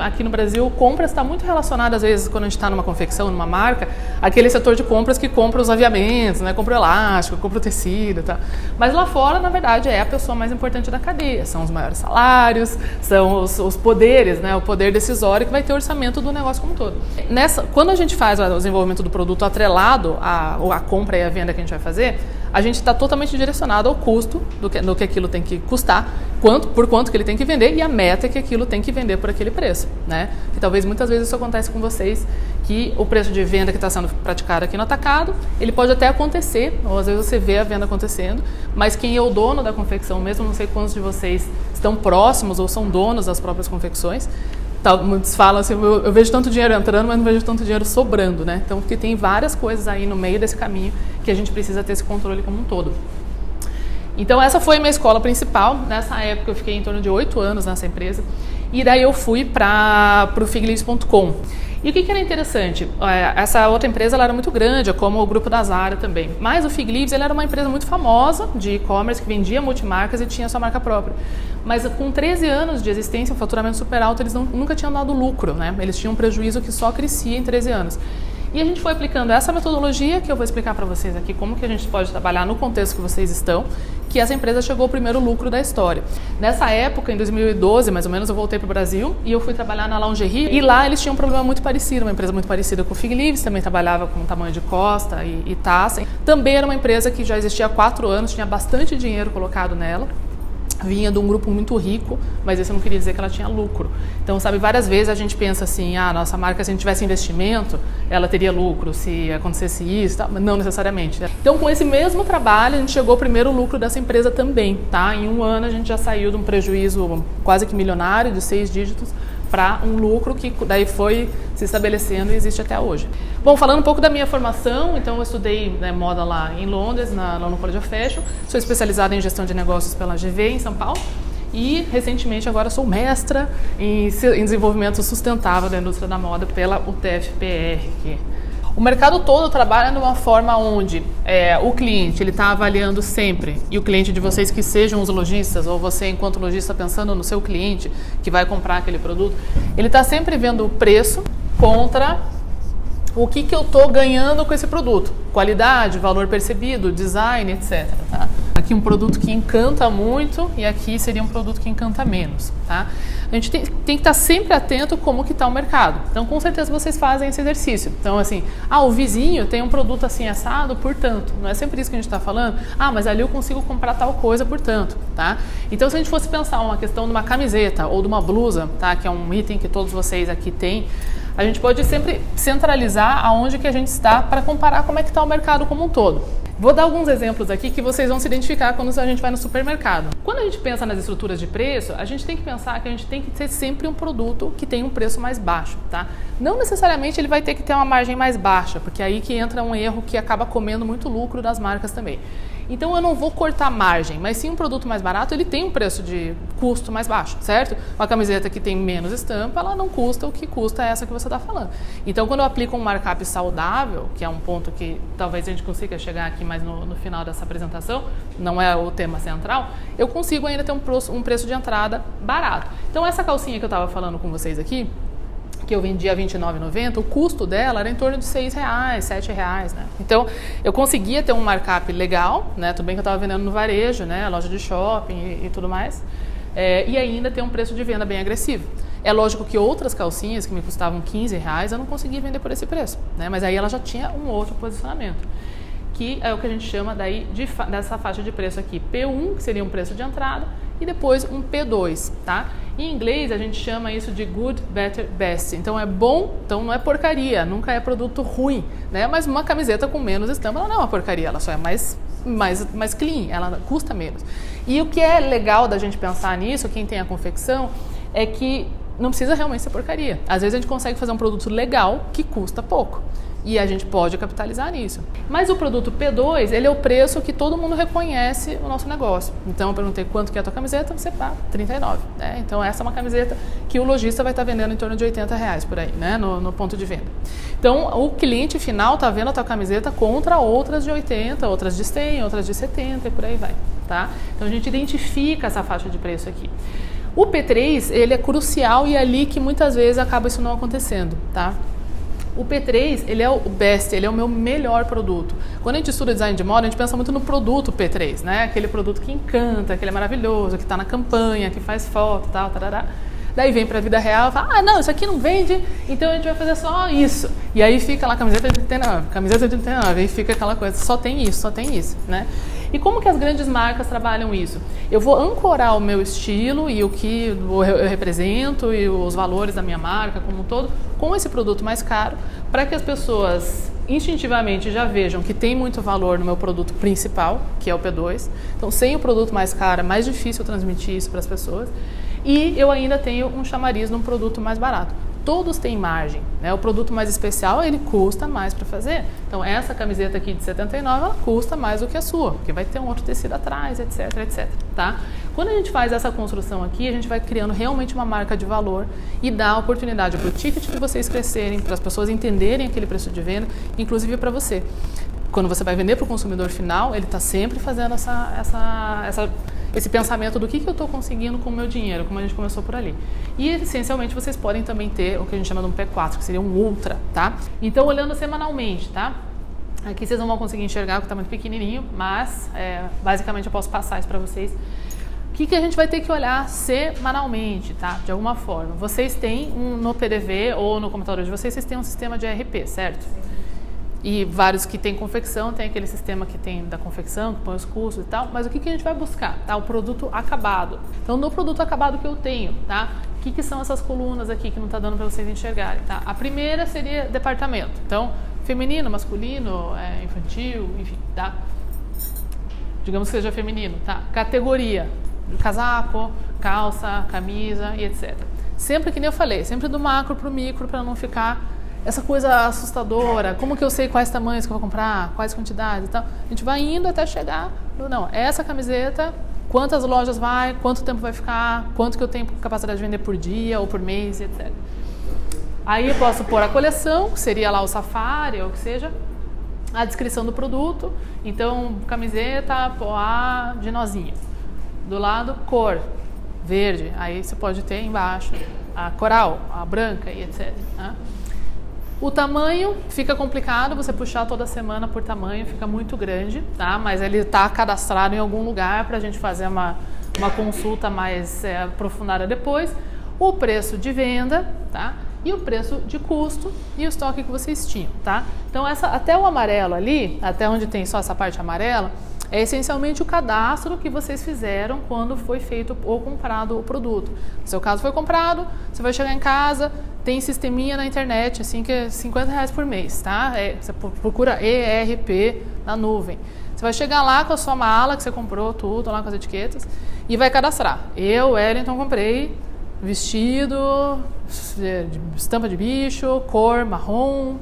Aqui no Brasil, compras está muito relacionada, às vezes, quando a gente está numa confecção, numa marca, aquele setor de compras que compra os aviamentos, né? Compra o elástico, compra o tecido, tá? Mas lá fora, na verdade, é a pessoa mais importante da cadeia. São os maiores salários, são os poderes, né? O poder decisório que vai ter o orçamento do negócio como um todo. Quando a gente faz o desenvolvimento do produto atrelado à compra e à venda que a gente vai fazer, a gente está totalmente direcionado ao custo do que aquilo tem que custar, por quanto que ele tem que vender e a meta que aquilo tem que vender por aquele preço, né? Que talvez muitas vezes isso acontece com vocês, que o preço de venda que está sendo praticado aqui no atacado, ele pode até acontecer, ou às vezes você vê a venda acontecendo, mas quem é o dono da confecção mesmo, não sei quantos de vocês estão próximos ou são donos das próprias confecções, muitos falam assim, eu vejo tanto dinheiro entrando, mas não vejo tanto dinheiro sobrando, né? Então, porque tem várias coisas aí no meio desse caminho que a gente precisa ter esse controle como um todo. Então, essa foi a minha escola principal. Nessa época, eu fiquei em torno de 8 anos nessa empresa. E daí eu fui para o Figleaves.com. E o que era interessante? Essa outra empresa ela era muito grande, como o grupo da Zara também. Mas o Figleaves era uma empresa muito famosa de e-commerce, que vendia multimarcas e tinha sua marca própria. Mas com 13 anos de existência, um faturamento super alto, eles nunca tinham dado lucro, né? Eles tinham um prejuízo que só crescia em 13 anos. E a gente foi aplicando essa metodologia, que eu vou explicar para vocês aqui como que a gente pode trabalhar no contexto que vocês estão, que essa empresa chegou ao primeiro lucro da história. Nessa época, em 2012, mais ou menos, eu voltei para o Brasil e eu fui trabalhar na Lingerie. E lá eles tinham um problema muito parecido, uma empresa muito parecida com o Figleaves, também trabalhava com tamanho de costa e taça. Também era uma empresa que já existia há 4 anos, tinha bastante dinheiro colocado nela. Vinha de um grupo muito rico, mas isso não queria dizer que ela tinha lucro. Então, sabe, várias vezes a gente pensa assim, nossa marca, se a gente tivesse investimento, ela teria lucro, se acontecesse isso, tá? Mas não necessariamente. Então, com esse mesmo trabalho, a gente chegou ao primeiro lucro dessa empresa também, tá? Em 1 ano, a gente já saiu de um prejuízo quase que milionário, de 6 dígitos, para um lucro que daí foi se estabelecendo e existe até hoje. Bom, falando um pouco da minha formação, então eu estudei moda lá em Londres, no College of Fashion, sou especializada em gestão de negócios pela GV em São Paulo e recentemente agora sou mestra em desenvolvimento sustentável da indústria da moda pela UTFPR. O mercado todo trabalha de uma forma onde o cliente ele está avaliando sempre, e o cliente de vocês que sejam os lojistas, ou você enquanto lojista pensando no seu cliente que vai comprar aquele produto, ele está sempre vendo o preço contra o que eu estou ganhando com esse produto. Qualidade, valor percebido, design, etc. Tá? Aqui um produto que encanta muito e aqui seria um produto que encanta menos. Tá? A gente tem que estar sempre atento como que está o mercado. Então, com certeza, vocês fazem esse exercício. Então, assim, o vizinho tem um produto assim assado, portanto. Não é sempre isso que a gente está falando. Mas ali eu consigo comprar tal coisa, portanto. Tá? Então, se a gente fosse pensar uma questão de uma camiseta ou de uma blusa, tá? Que é um item que todos vocês aqui têm, a gente pode sempre centralizar aonde que a gente está para comparar como é que está o mercado como um todo. Vou dar alguns exemplos aqui que vocês vão se identificar quando a gente vai no supermercado. Quando a gente pensa nas estruturas de preço, a gente tem que pensar que a gente tem que ter sempre um produto que tem um preço mais baixo, tá? Não necessariamente ele vai ter que ter uma margem mais baixa, porque aí que entra um erro que acaba comendo muito lucro das marcas também. Então eu não vou cortar margem, mas sim um produto mais barato, ele tem um preço de custo mais baixo, certo? Uma camiseta que tem menos estampa, ela não custa o que custa essa que você está falando. Então quando eu aplico um markup saudável, que é um ponto que talvez a gente consiga chegar aqui mais no final dessa apresentação, não é o tema central, eu consigo ainda ter um preço de entrada barato. Então essa calcinha que eu estava falando com vocês aqui, que eu vendia a R$29,90, o custo dela era em torno de R$6, R$7, né? Então, eu conseguia ter um markup legal, né? Tudo bem que eu estava vendendo no varejo, né? Loja de shopping e tudo mais, e ainda ter um preço de venda bem agressivo. É lógico que outras calcinhas que me custavam R$15, eu não conseguia vender por esse preço, né? Mas aí ela já tinha um outro posicionamento, que é o que a gente chama daí dessa faixa de preço aqui, P1, que seria um preço de entrada, e depois um P2, tá? Em inglês a gente chama isso de good, better, best. Então é bom, então não é porcaria, nunca é produto ruim, né? Mas uma camiseta com menos estampa, ela não é uma porcaria, ela só é mais clean, ela custa menos. E o que é legal da gente pensar nisso, quem tem a confecção, é que não precisa realmente ser porcaria. Às vezes a gente consegue fazer um produto legal que custa pouco. E a gente pode capitalizar nisso. Mas o produto P2, ele é o preço que todo mundo reconhece o nosso negócio. Então eu perguntei quanto que é a tua camiseta, você paga R$39. Né? Então essa é uma camiseta que o lojista vai estar vendendo em torno de R$80 por aí, né? no ponto de venda. Então o cliente final está vendo a tua camiseta contra outras de 80, outras de 100, outras de 70 e por aí vai. Tá? Então a gente identifica essa faixa de preço aqui. O P3, ele é crucial e é ali que muitas vezes acaba isso não acontecendo, tá? O P3, ele é o best, ele é o meu melhor produto. Quando a gente estuda design de moda, a gente pensa muito no produto P3, né? Aquele produto que encanta, aquele é maravilhoso, que está na campanha, que faz foto, tal, tarará. Daí vem para a vida real e fala, não, isso aqui não vende, então a gente vai fazer só isso. E aí fica lá camiseta de 39, camiseta de 39, aí fica aquela coisa, só tem isso, né? E como que as grandes marcas trabalham isso? Eu vou ancorar o meu estilo e o que eu represento e os valores da minha marca como um todo com esse produto mais caro, para que as pessoas instintivamente já vejam que tem muito valor no meu produto principal, que é o P2. Então, sem o produto mais caro, é mais difícil transmitir isso para as pessoas. E eu ainda tenho um chamariz num produto mais barato. Todos têm margem, né? O produto mais especial, ele custa mais para fazer. Então, essa camiseta aqui de 79, ela custa mais do que a sua, porque vai ter um outro tecido atrás, etc, etc, tá? Quando a gente faz essa construção aqui, a gente vai criando realmente uma marca de valor e dá a oportunidade para o ticket de vocês crescerem, para as pessoas entenderem aquele preço de venda, inclusive para você. Quando você vai vender para o consumidor final, ele está sempre fazendo esse pensamento do que eu estou conseguindo com o meu dinheiro, como a gente começou por ali. E, essencialmente, vocês podem também ter o que a gente chama de um P4, que seria um Ultra, tá? Então, olhando semanalmente, tá? Aqui vocês não vão conseguir enxergar porque está muito pequenininho, mas, basicamente, eu posso passar isso para vocês. O que a gente vai ter que olhar semanalmente, tá? De alguma forma. Vocês têm, no PDV ou no computador de vocês têm um sistema de ERP, certo? E vários que têm confecção, tem aquele sistema que tem da confecção, que põe os custos e tal, mas o que a gente vai buscar? Tá? O produto acabado. Então, no produto acabado que eu tenho, tá? O que são essas colunas aqui que não está dando para vocês enxergarem, tá? A primeira seria departamento. Então, feminino, masculino, infantil, enfim, tá? Digamos que seja feminino, tá? Categoria, casaco, calça, camisa e etc. Sempre que nem eu falei, sempre do macro para o micro, para não ficar essa coisa assustadora, como que eu sei quais tamanhos que eu vou comprar, quais quantidades e tal. A gente vai indo até chegar no, não, essa camiseta, quantas lojas vai, quanto tempo vai ficar, quanto que eu tenho capacidade de vender por dia ou por mês, etc. Aí eu posso pôr a coleção, que seria lá o Safari ou o que seja, a descrição do produto, então camiseta poá de nozinho. Do lado, cor, verde, aí você pode ter embaixo a coral, a branca e etc. Né? O tamanho fica complicado, você puxar toda semana por tamanho, fica muito grande, tá? Mas ele está cadastrado em algum lugar para a gente fazer uma consulta mais aprofundada depois. O preço de venda, tá? E o preço de custo e o estoque que vocês tinham, tá? Então, até o amarelo ali, até onde tem só essa parte amarela, é essencialmente o cadastro que vocês fizeram quando foi feito ou comprado o produto. No seu caso foi comprado, você vai chegar em casa, tem sisteminha na internet, assim, que é R$50 por mês, tá? Você procura ERP na nuvem. Você vai chegar lá com a sua mala, que você comprou tudo, lá com as etiquetas, e vai cadastrar. Eu, Wellington, comprei vestido, estampa de bicho, cor marrom,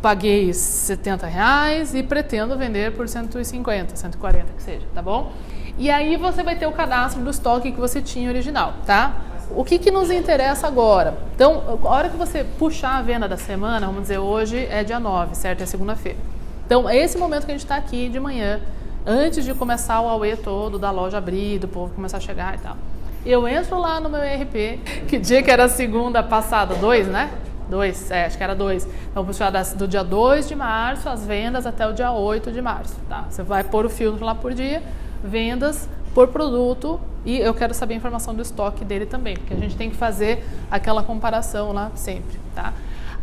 paguei R$70 e pretendo vender por 150, 140, que seja, tá bom? E aí você vai ter o cadastro do estoque que você tinha original, tá? O que nos interessa agora? Então, a hora que você puxar a venda da semana, vamos dizer, hoje é dia 9, certo? É segunda-feira. Então, é esse momento que a gente está aqui de manhã, antes de começar o auê todo, da loja abrir, do povo começar a chegar e tal. Eu entro lá no meu ERP, que dia que era segunda passada? 2, né? 2, acho que era 2. Então, puxar do dia 2 de março, as vendas até o dia 8 de março, tá? Você vai pôr o filtro lá por dia, vendas por produto, e eu quero saber a informação do estoque dele também, porque a gente tem que fazer aquela comparação lá sempre, tá?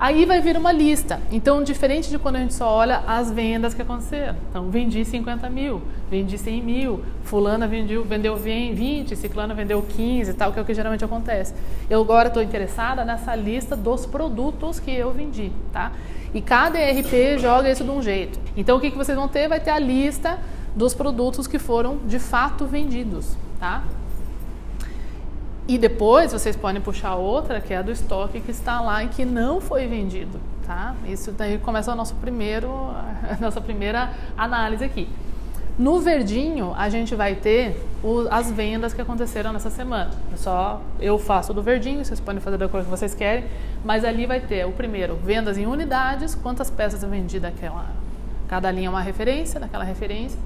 Aí vai vir uma lista. Então, diferente de quando a gente só olha as vendas que aconteceram. Então, vendi 50 mil, vendi 100 mil, fulana vendeu 20, ciclana vendeu 15 e tal, que é o que geralmente acontece. Eu agora estou interessada nessa lista dos produtos que eu vendi, tá? E cada ERP joga isso de um jeito. Então, o que vocês vão ter? Vai ter a lista dos produtos que foram de fato vendidos, tá? E depois vocês podem puxar outra, que é a do estoque que está lá e que não foi vendido, tá? Isso daí começa a nossa primeira análise aqui. No verdinho, a gente vai ter as vendas que aconteceram nessa semana. Só eu faço do verdinho, vocês podem fazer da cor que vocês querem, mas ali vai ter o primeiro, vendas em unidades, quantas peças eu vendi daquela. Cada linha é uma referência, daquela referência.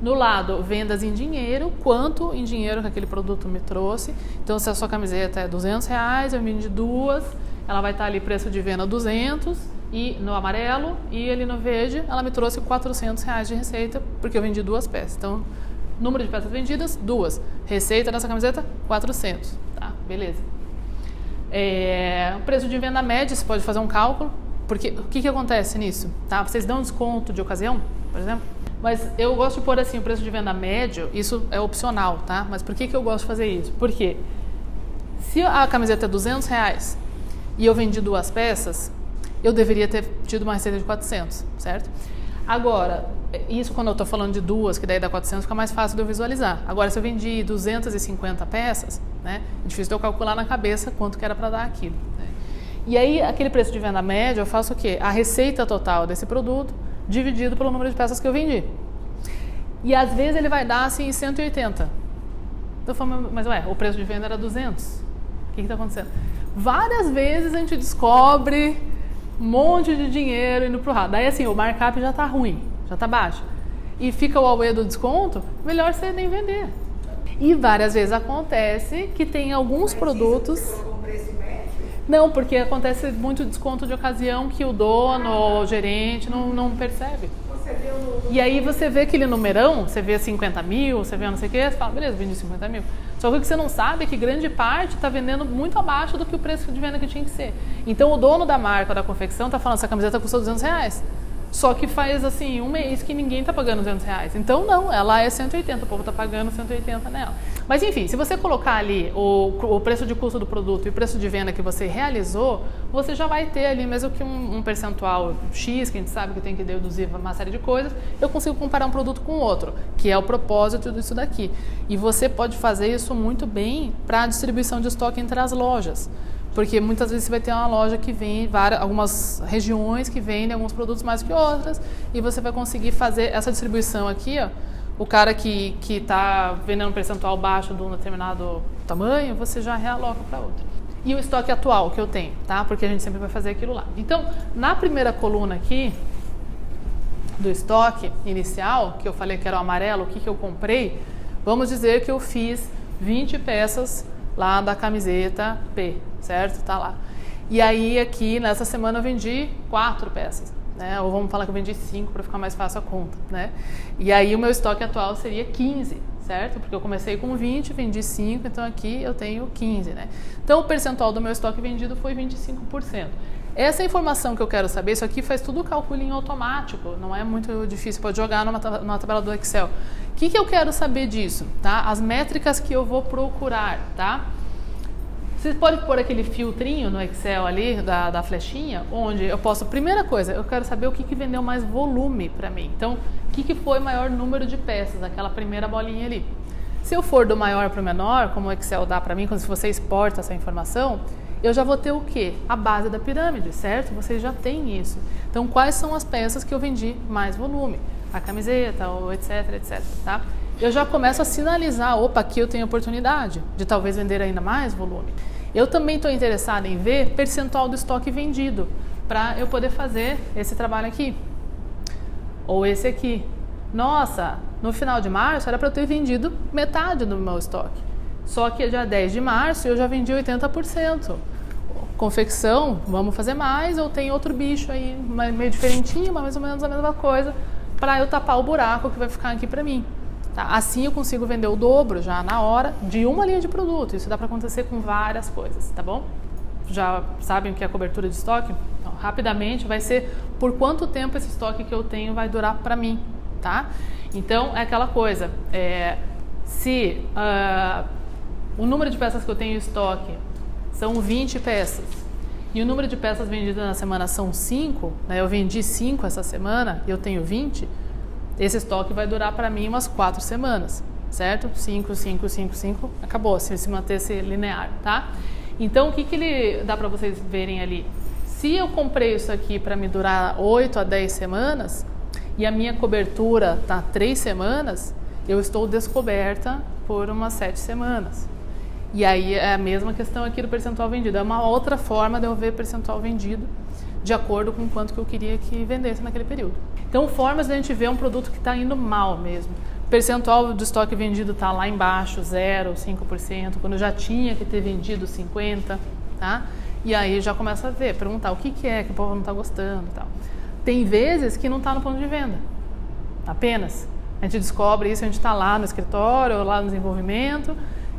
No lado, vendas em dinheiro, quanto em dinheiro que aquele produto me trouxe. Então, se a sua camiseta é R$200, eu vendi duas, ela vai estar ali preço de venda 200, e no amarelo, e ali no verde, ela me trouxe R$400 de receita, porque eu vendi duas peças. Então, número de peças vendidas, duas. Receita dessa camiseta, 400. Tá, beleza. O preço de venda média, você pode fazer um cálculo, porque o que acontece nisso? Tá? Vocês dão desconto de ocasião, por exemplo? Mas eu gosto de pôr assim, o preço de venda médio, isso é opcional, tá? Mas por que eu gosto de fazer isso? Porque se a camiseta é R$200 e eu vendi duas peças, eu deveria ter tido uma receita de 400, certo? Agora, isso quando eu estou falando de duas, que daí dá 400, fica mais fácil de eu visualizar. Agora, se eu vendi 250 peças, né, é difícil de eu calcular na cabeça quanto que era para dar aquilo. Né? E aí, aquele preço de venda média, eu faço o quê? A receita total desse produto dividido pelo número de peças que eu vendi. E às vezes ele vai dar assim 180. Eu falo, mas ué, o preço de venda era 200. O que está acontecendo? Várias vezes a gente descobre um monte de dinheiro indo pro rato. Daí assim, o markup já está ruim, já está baixo. E fica o AUE do desconto, melhor você nem vender. E várias vezes acontece que tem alguns produtos... Não, porque acontece muito desconto de ocasião que o dono ou o gerente não percebe. E aí você vê aquele numerão, você vê 50 mil, você vê não sei o que, você fala, beleza, vendi 50 mil. Só que o que você não sabe é que grande parte está vendendo muito abaixo do que o preço de venda que tinha que ser. Então o dono da marca, da confecção, está falando, essa camiseta custa R$200. Só que faz assim, um mês que ninguém está pagando R$200. Então não, ela é 180, o povo está pagando 180 nela. Mas enfim, se você colocar ali o preço de custo do produto e o preço de venda que você realizou, você já vai ter ali mesmo que um percentual X, que a gente sabe que tem que deduzir uma série de coisas, eu consigo comparar um produto com o outro, que é o propósito disso daqui. E você pode fazer isso muito bem para a distribuição de estoque entre as lojas. Porque muitas vezes você vai ter uma loja que vende, algumas regiões que vendem alguns produtos mais que outras, e você vai conseguir fazer essa distribuição aqui, ó. O cara que está vendendo um percentual baixo de um determinado tamanho, você já realoca para outro. E o estoque atual que eu tenho, tá? Porque a gente sempre vai fazer aquilo lá. Então, na primeira coluna aqui, do estoque inicial, que eu falei que era o amarelo, o que eu comprei, vamos dizer que eu fiz 20 peças lá da camiseta P, certo? Tá lá. E aí aqui, nessa semana, eu vendi 4 peças, né? Ou vamos falar que eu vendi 5 para ficar mais fácil a conta, né? E aí o meu estoque atual seria 15, certo? Porque eu comecei com 20, vendi 5, então aqui eu tenho 15, né? Então o percentual do meu estoque vendido foi 25%. Essa informação que eu quero saber, isso aqui faz tudo o cálculo em automático, não é muito difícil, pode jogar numa tabela do Excel. O que eu quero saber disso, tá? As métricas que eu vou procurar, tá? Você pode pôr aquele filtrinho no Excel ali, da flechinha, onde eu posso, primeira coisa, eu quero saber o que vendeu mais volume para mim. Então, o que foi o maior número de peças, aquela primeira bolinha ali. Se eu for do maior para o menor, como o Excel dá para mim, quando você exporta essa informação, eu já vou ter o quê? A base da pirâmide, certo? Vocês já têm isso. Então, quais são as peças que eu vendi mais volume? A camiseta, ou etc, etc, tá? Eu já começo a sinalizar, opa, aqui eu tenho oportunidade de talvez vender ainda mais volume. Eu também estou interessada em ver percentual do estoque vendido, para eu poder fazer esse trabalho aqui, ou esse aqui. Nossa, no final de março era para eu ter vendido metade do meu estoque, só que dia 10 de março eu já vendi 80%. Confecção, vamos fazer mais, ou tem outro bicho aí, meio diferentinho, mas mais ou menos a mesma coisa, para eu tapar o buraco que vai ficar aqui para mim. Tá? Assim eu consigo vender o dobro já na hora de uma linha de produto. Isso dá para acontecer com várias coisas, tá bom? Já sabem o que é cobertura de estoque? Então, rapidamente vai ser por quanto tempo esse estoque que eu tenho vai durar para mim, tá? Então é aquela coisa, se o número de peças que eu tenho em estoque são 20 peças e o número de peças vendidas na semana são 5, né? Eu vendi 5 essa semana e eu tenho 20, esse estoque vai durar para mim umas 4 semanas, certo? 5, 5, 5, 5, acabou, se manter esse linear, tá? Então, o que ele dá para vocês verem ali? Se eu comprei isso aqui para me durar 8 a 10 semanas e a minha cobertura tá 3 semanas, eu estou descoberta por umas 7 semanas. E aí é a mesma questão aqui do percentual vendido. É uma outra forma de eu ver percentual vendido de acordo com quanto que eu queria que vendesse naquele período. Então, formas de a gente ver um produto que está indo mal mesmo. percentual de estoque vendido está lá embaixo, 0, 5%, quando eu já tinha que ter vendido 50%, tá? E aí já começa a ver, perguntar o que é que o povo não está gostando e tal. Tem vezes que não está no ponto de venda, apenas. A gente descobre isso, a gente está lá no escritório, ou lá no desenvolvimento,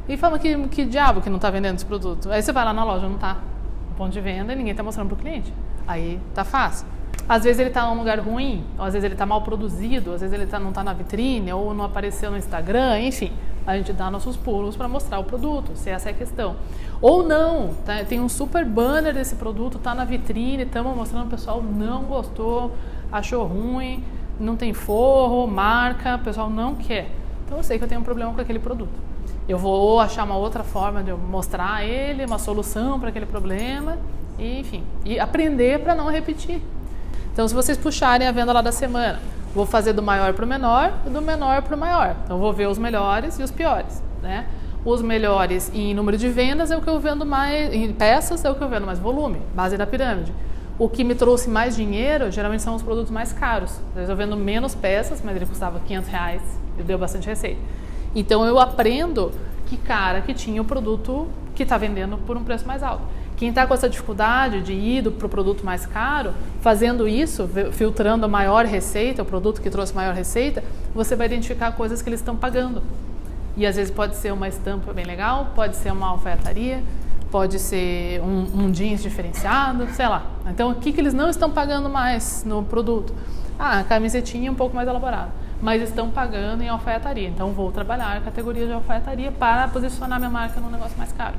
e fala que diabo que não está vendendo esse produto. Aí você vai lá na loja, não está no ponto de venda e ninguém está mostrando para o cliente. Aí tá fácil. Às vezes ele está num lugar ruim, ou às vezes ele está mal produzido, às vezes ele não está na vitrine, ou não apareceu no Instagram, enfim. A gente dá nossos pulos para mostrar o produto, se essa é a questão. Ou não, tá? Tem um super banner desse produto, está na vitrine, estamos mostrando, o pessoal não gostou, achou ruim, não tem forro, marca, o pessoal não quer. Então eu sei que eu tenho um problema com aquele produto. Eu vou achar uma outra forma de eu mostrar a ele, uma solução para aquele problema, e, enfim, e aprender para não repetir. Então, se vocês puxarem a venda lá da semana, vou fazer do maior para o menor e do menor para o maior. Então, vou ver os melhores e os piores, né? Os melhores em número de vendas é o que eu vendo mais, em peças é o que eu vendo mais volume, base da pirâmide. O que me trouxe mais dinheiro, geralmente são os produtos mais caros. Às vezes eu vendo menos peças, mas ele custava R$500 e deu bastante receita. Então, eu aprendo que cara que tinha o produto que está vendendo por um preço mais alto. Quem está com essa dificuldade de ir para o produto mais caro, fazendo isso, filtrando a maior receita, o produto que trouxe maior receita, você vai identificar coisas que eles estão pagando. E às vezes pode ser uma estampa bem legal, pode ser uma alfaiataria, pode ser um jeans diferenciado, sei lá. Então, o que eles não estão pagando mais no produto? Ah, a camisetinha um pouco mais elaborada, mas estão pagando em alfaiataria. Então, vou trabalhar a categoria de alfaiataria para posicionar minha marca num negócio mais caro.